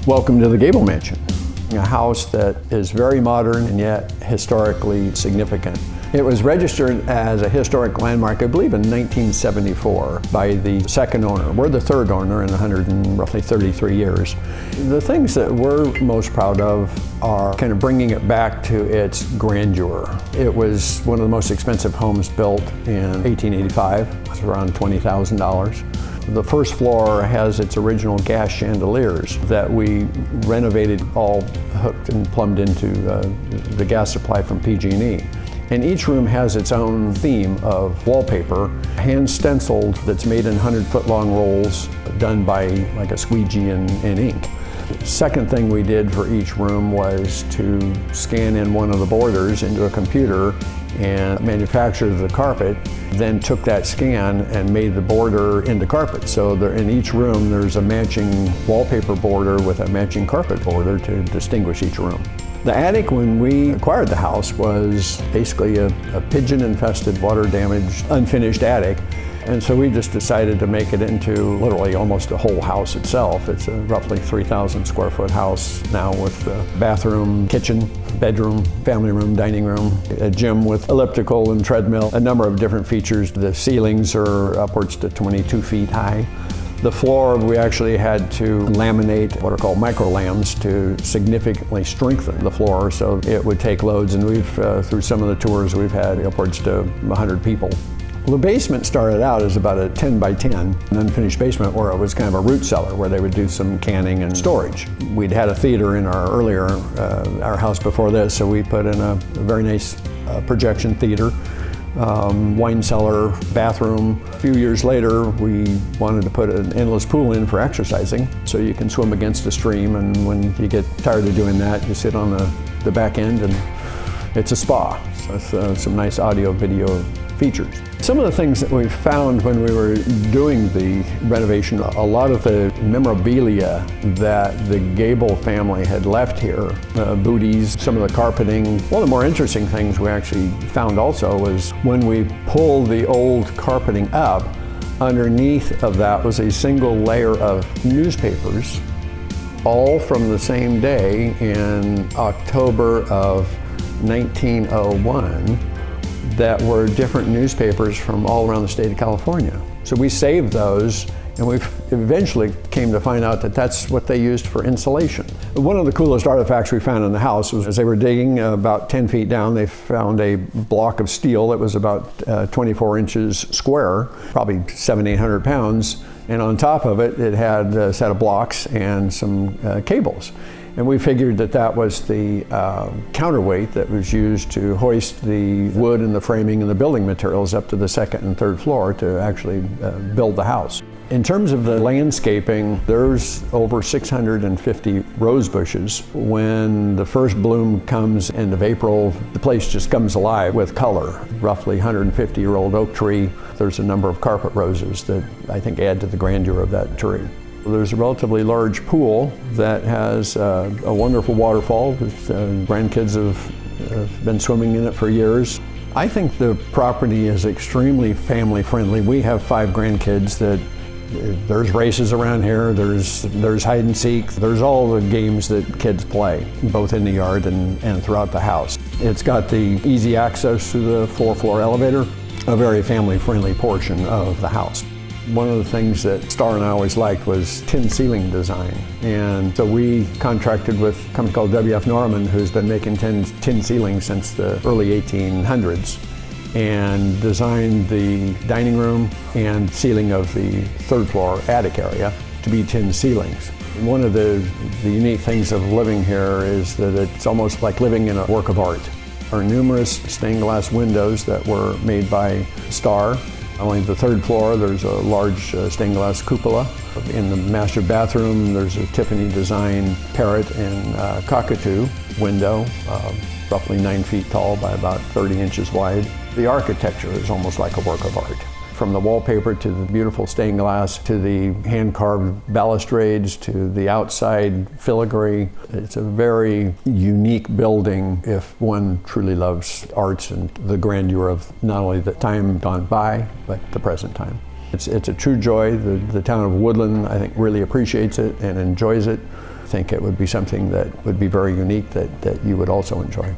Welcome to the Gable Mansion, a house that is very modern and yet historically significant. It was registered as a historic landmark, I believe, in 1974 by the second owner. We're the third owner in roughly 33 years. The things that we're most proud of are kind of bringing it back to its grandeur. It was one of the most expensive homes built in 1885. It was around $20,000. The first floor has its original gas chandeliers that we renovated, all hooked and plumbed into the gas supply from PG&E. And each room has its own theme of wallpaper, hand stenciled, that's made in 100-foot long rolls, done by like a squeegee and ink. Second thing we did for each room was to scan in one of the borders into a computer and manufactured the carpet, then took that scan and made the border into carpet. So in each room there's a matching wallpaper border with a matching carpet border to distinguish each room. The attic, when we acquired the house, was basically a pigeon-infested, water-damaged, unfinished attic. And so we just decided to make it into literally almost a whole house itself. It's a roughly 3,000 square foot house now with a bathroom, kitchen, bedroom, family room, dining room, a gym with elliptical and treadmill, a number of different features. The ceilings are upwards to 22 feet high. The floor, we actually had to laminate what are called micro-lams to significantly strengthen the floor so it would take loads, and we've, through some of the tours, we've had upwards to 100 people. Well, the basement started out as about a 10 by 10, an unfinished basement where it was kind of a root cellar where they would do some canning and storage. We'd had a theater in our house before this, so we put in a very nice projection theater. Wine cellar, bathroom. A few years later, we wanted to put an endless pool in for exercising, so you can swim against a stream, and when you get tired of doing that, you sit on the back end and it's a spa. So it's some nice audio-video features. Some of the things that we found when we were doing the renovation, a lot of the memorabilia that the Gable family had left here, booties, some of the carpeting. One of the more interesting things we actually found also was when we pulled the old carpeting up, underneath of that was a single layer of newspapers, all from the same day in October of 1901. That were different newspapers from all around the state of California. So we saved those, and we eventually came to find out that that's what they used for insulation. One of the coolest artifacts we found in the house was as they were digging about 10 feet down, they found a block of steel that was about 24 inches square, probably 700-800 pounds, and on top of it, it had a set of blocks and some cables. And we figured that that was the counterweight that was used to hoist the wood and the framing and the building materials up to the second and third floor to actually build the house. In terms of the landscaping, there's over 650 rose bushes. When the first bloom comes end of April, the place just comes alive with color. Roughly 150-year-old oak tree. There's a number of carpet roses that I think add to the grandeur of that tree. There's a relatively large pool that has a wonderful waterfall. Grandkids have been swimming in it for years. I think the property is extremely family friendly. We have 5 grandkids that there's races around here, there's hide and seek, there's all the games that kids play, both in the yard and throughout the house. It's got the easy access to the 4-floor elevator, a very family friendly portion of the house. One of the things that Starr and I always liked was tin ceiling design. And so we contracted with a company called W.F. Norman, who's been making tin ceilings since the early 1800s, and designed the dining room and ceiling of the third floor attic area to be tin ceilings. One of the unique things of living here is that it's almost like living in a work of art. There are numerous stained glass windows that were made by Starr. Only the third floor, there's a large stained glass cupola. In the master bathroom, there's a Tiffany design parrot and cockatoo window, roughly 9 feet tall by about 30 inches wide. The architecture is almost like a work of art. From the wallpaper to the beautiful stained glass to the hand-carved balustrades to the outside filigree. It's a very unique building if one truly loves arts and the grandeur of not only the time gone by, but the present time. It's a true joy. The town of Woodland, I think, really appreciates it and enjoys it. think it would be something that would be very unique that you would also enjoy.